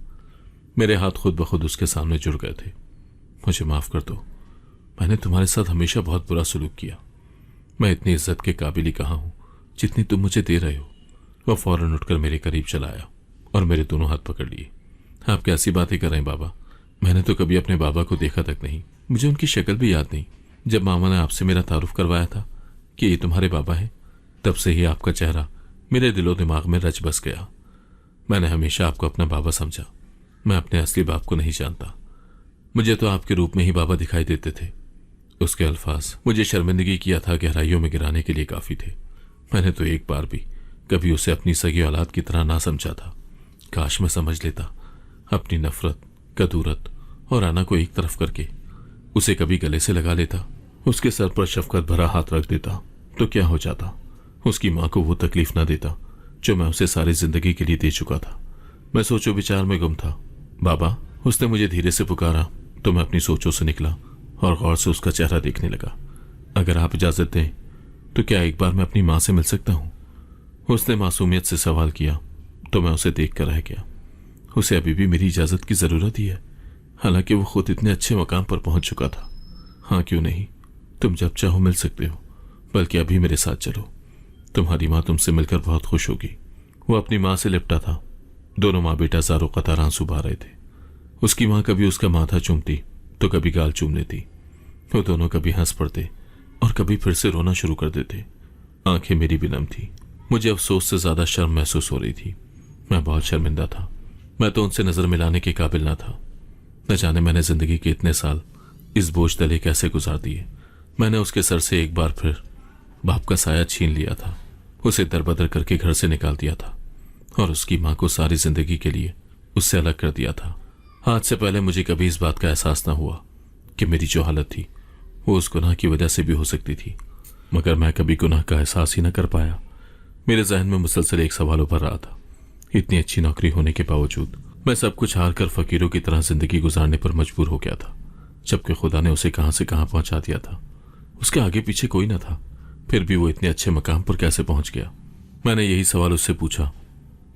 मेरे हाथ खुद ब खुद उसके सामने जुड़ गए थे। मुझे माफ कर दो, मैंने तुम्हारे साथ हमेशा बहुत बुरा सलूक किया। मैं इतनी इज्जत के काबिल ही कहाँ हूं जितनी तुम मुझे दे रहे हो। वह फौरन उठकर मेरे करीब चला आया और मेरे दोनों हाथ पकड़ लिए। आप कैसी बातें कर रहे हैं बाबा? मैंने तो कभी अपने बाबा को देखा तक नहीं, मुझे उनकी शक्ल भी याद नहीं। जब मामा ने आपसे मेरा तारुफ करवाया था कि ये तुम्हारे बाबा हैं, तब से ही आपका चेहरा मेरे दिलो दिमाग में रच बस गया। मैंने हमेशा आपको अपना बाबा समझा। मैं अपने असली बाप को नहीं जानता। मुझे तो आपके रूप में ही बाबा दिखाई देते थे। उसके अल्फाज मुझे शर्मिंदगी किया था गहराइयों में गिराने के लिए काफी थे। मैंने तो एक बार भी कभी उसे अपनी सगी औलाद की तरह ना समझा था। काश मैं समझ लेता। अपनी नफरत, कदूरत और आना को एक तरफ करके उसे कभी गले से लगा लेता, उसके सर पर शफकत भरा हाथ रख देता, तो क्या हो जाता? उसकी मां को वो तकलीफ ना देता जो मैं उसे सारी जिंदगी के लिए दे चुका था। मैं सोचो विचार में गुम था। बाबा, उसने मुझे धीरे से पुकारा तो मैं अपनी सोचों से निकला और गौर से उसका चेहरा देखने लगा। अगर आप इजाजत दें तो क्या एक बार मैं अपनी मां से मिल सकता हूं? उसने मासूमियत से सवाल किया तो मैं उसे देख कर रह गया। उसे अभी भी मेरी इजाजत की जरूरत ही है, हालांकि वो खुद इतने अच्छे मकाम पर पहुंच चुका था। हाँ, क्यों नहीं, तुम जब चाहो मिल सकते हो, बल्कि अभी मेरे साथ चलो। तुम्हारी माँ तुमसे मिलकर बहुत खुश होगी। वो अपनी माँ से लिपटा था। दोनों माँ बेटा ज़ारो कतार आंसू बहा रहे थे। उसकी माँ कभी उसका माथा चूमती तो कभी गाल चूम लेती। वो दोनों कभी हंस पड़ते और कभी फिर से रोना शुरू कर देते। आंखें मेरी भी नम थी। मुझे अफसोस से ज्यादा शर्म महसूस हो रही थी। मैं बहुत शर्मिंदा था। मैं तो उनसे नजर मिलाने के काबिल ना था। न जाने मैंने जिंदगी के इतने साल इस बोझ तले कैसे गुजार दिए। मैंने उसके सर से एक बार फिर बाप का साया छीन लिया था, उसे दरबदर करके घर से निकाल दिया था और उसकी मां को सारी जिंदगी के लिए उससे अलग कर दिया था। आज से पहले मुझे कभी इस बात का एहसास न हुआ कि मेरी जो हालत थी वो उस गुनाह की वजह से भी हो सकती थी, मगर मैं कभी गुनाह का एहसास ही न कर पाया। मेरे जहन में मुसलसल एक सवाल उभर रहा था। इतनी अच्छी नौकरी होने के बावजूद मैं सब कुछ हार कर फकीरों की तरह जिंदगी गुजारने पर मजबूर हो गया था, जबकि खुदा ने उसे कहां से कहां पहुंचा दिया था। उसके आगे पीछे कोई न था, फिर भी वो इतने अच्छे मकाम पर कैसे पहुंच गया? मैंने यही सवाल उससे पूछा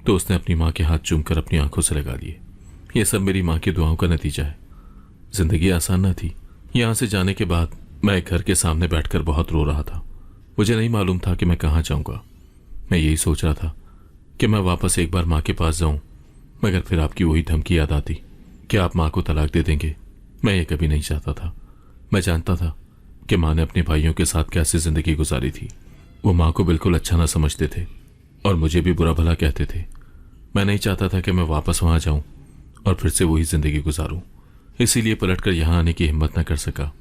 तो उसने अपनी मां के हाथ चूमकर अपनी आंखों से लगा लिए। यह सब मेरी मां की दुआओं का नतीजा है। जिंदगी आसान न थी। यहां से जाने के बाद मैं एक घर के सामने बैठकर बहुत रो रहा था। मुझे नहीं मालूम था कि मैं कहां जाऊंगा। मैं यही सोच रहा था कि मैं वापस एक बार मां के पास जाऊं, मगर फिर आपकी वही धमकी याद आती कि आप मां को तलाक दे देंगे। मैं ये कभी नहीं चाहता था। मैं जानता था कि मां ने अपने भाइयों के साथ कैसे जिंदगी गुजारी थी। वो मां को बिल्कुल अच्छा ना समझते थे और मुझे भी बुरा भला कहते थे। मैं नहीं चाहता था कि मैं वापस वहां जाऊं और फिर से वही जिंदगी गुजारूं। इसीलिए पलटकर यहां आने की हिम्मत न कर सका।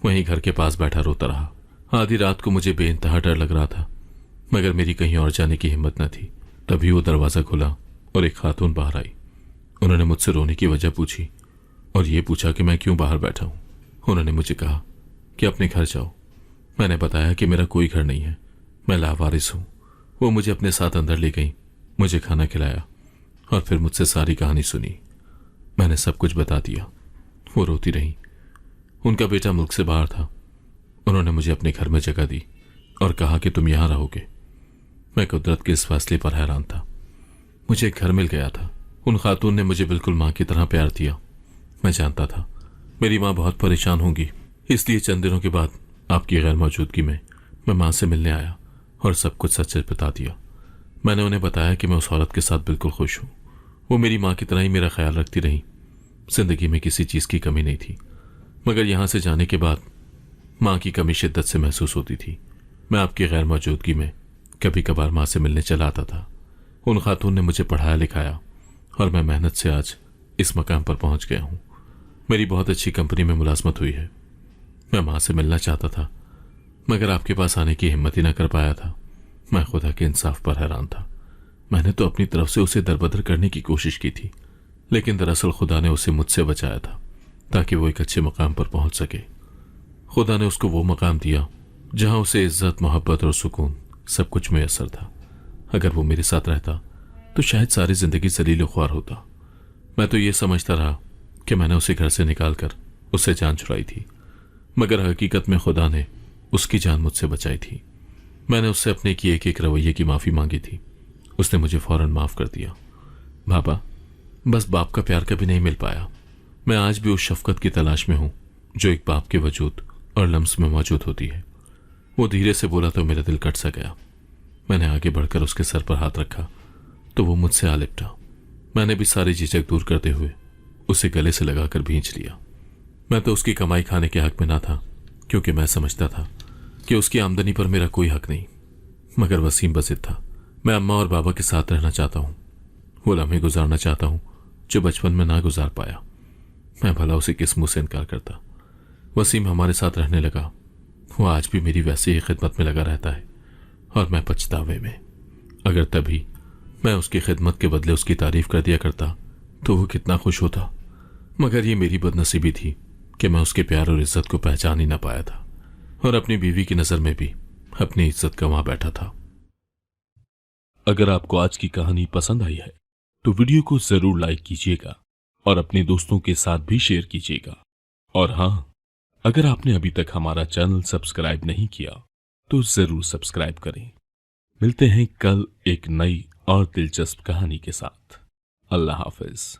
वहीं घर के पास बैठा रोता रहा। आधी रात को मुझे बेइंतहा डर लग रहा था, मगर मेरी कहीं और जाने की हिम्मत न थी। तभी वो दरवाजा खुला और एक खातून बाहर आई। उन्होंने मुझसे रोने की वजह पूछी और ये पूछा कि मैं क्यों बाहर बैठा हूं। उन्होंने मुझे कहा कि अपने घर जाओ। मैंने बताया कि मेरा कोई घर नहीं है, मैं लावारिस हूं। वो मुझे अपने साथ अंदर ले गई, मुझे खाना खिलाया और फिर मुझसे सारी कहानी सुनी। मैंने सब कुछ बता दिया। वो रोती रही। उनका बेटा मुल्क से बाहर था। उन्होंने मुझे अपने घर में जगह दी और कहा कि तुम यहां रहोगे। मैं कुदरत के इस फैसले पर हैरान था। मुझे एक घर मिल गया था। उन खातून ने मुझे बिल्कुल मां की तरह प्यार दिया। मैं जानता था मेरी मां बहुत परेशान होंगी, इसलिए चंद दिनों के बाद आपकी गैर मौजूदगी में मैं मां से मिलने आया और सब कुछ सच सच बता दिया। मैंने उन्हें बताया कि मैं उस औरत के साथ बिल्कुल खुश हूं। वो मेरी मां की तरह ही मेरा ख्याल रखती रही। जिंदगी में किसी चीज की कमी नहीं थी, मगर यहां से जाने के बाद मां की कमी शिद्दत से महसूस होती थी। मैं आपकी गैर मौजूदगी में कभी कभार मां से मिलने चला आता था। उन खातून ने मुझे पढ़ाया लिखाया और मैं मेहनत से आज इस मकाम पर पहुंच गया हूं। मेरी बहुत अच्छी कंपनी में मुलाजमत हुई है। मैं मां से मिलना चाहता था, मगर आपके पास आने की हिम्मत ही ना कर पाया था। मैं खुदा के इंसाफ पर हैरान था। मैंने तो अपनी तरफ से उसे दरबदर करने की कोशिश की थी, लेकिन दरअसल खुदा ने उसे मुझसे बचाया था ताकि वो एक अच्छे मकाम पर पहुंच सके। खुदा ने उसको वो मकाम दिया जहां उसे इज्जत, मोहब्बत और सुकून सब कुछ मुयसर था। अगर वो मेरे साथ रहता तो शायद सारी जिंदगी जलील ख्वार होता। मैं तो ये समझता रहा कि मैंने उसे घर से निकालकर उससे जान छुड़ाई थी, मगर हकीकत में खुदा ने उसकी जान मुझसे बचाई थी। मैंने उससे अपने किए एक रवैये की माफी मांगी थी। उसने मुझे फौरन माफ कर दिया। बाबा, बस बाप का प्यार कभी नहीं मिल पाया। मैं आज भी उस शफकत की तलाश में हूं जो एक बाप के वजूद और लम्स में मौजूद होती है। वो धीरे से बोला तो मेरा दिल कट सा गया। मैंने आगे बढ़कर उसके सर पर हाथ रखा तो वो मुझसे आ लिपटा। मैंने भी सारी झिझक दूर करते हुए उसे गले से लगाकर भींच लिया। मैं तो उसकी कमाई खाने के हक में ना था, क्योंकि मैं समझता था कि उसकी आमदनी पर मेरा कोई हक नहीं। मगर वसीम बजिद था। मैं अम्मा और बाबा के साथ रहना चाहता हूँ, वो लम्हे गुजारना चाहता हूँ जो बचपन में ना गुजार पाया। मैं भला उसे किस मुंह से इनकार करता। वसीम हमारे साथ रहने लगा। वो आज भी मेरी वैसी ही खिदमत में लगा रहता है और मैं पछतावे में। अगर तभी मैं उसकी खिदमत के बदले उसकी तारीफ कर दिया करता तो वो कितना खुश होता। मगर ये मेरी बदनसीबी थी कि मैं उसके प्यार और इज्जत को पहचान ही ना पाया था और अपनी बीवी की नजर में भी अपनी इज्जत गंवा बैठा था। अगर आपको आज की कहानी पसंद आई है तो वीडियो को जरूर लाइक कीजिएगा और अपने दोस्तों के साथ भी शेयर कीजिएगा। और हां, अगर आपने अभी तक हमारा चैनल सब्सक्राइब नहीं किया तो जरूर सब्सक्राइब करें। मिलते हैं कल एक नई और दिलचस्प कहानी के साथ। अल्लाह हाफिज।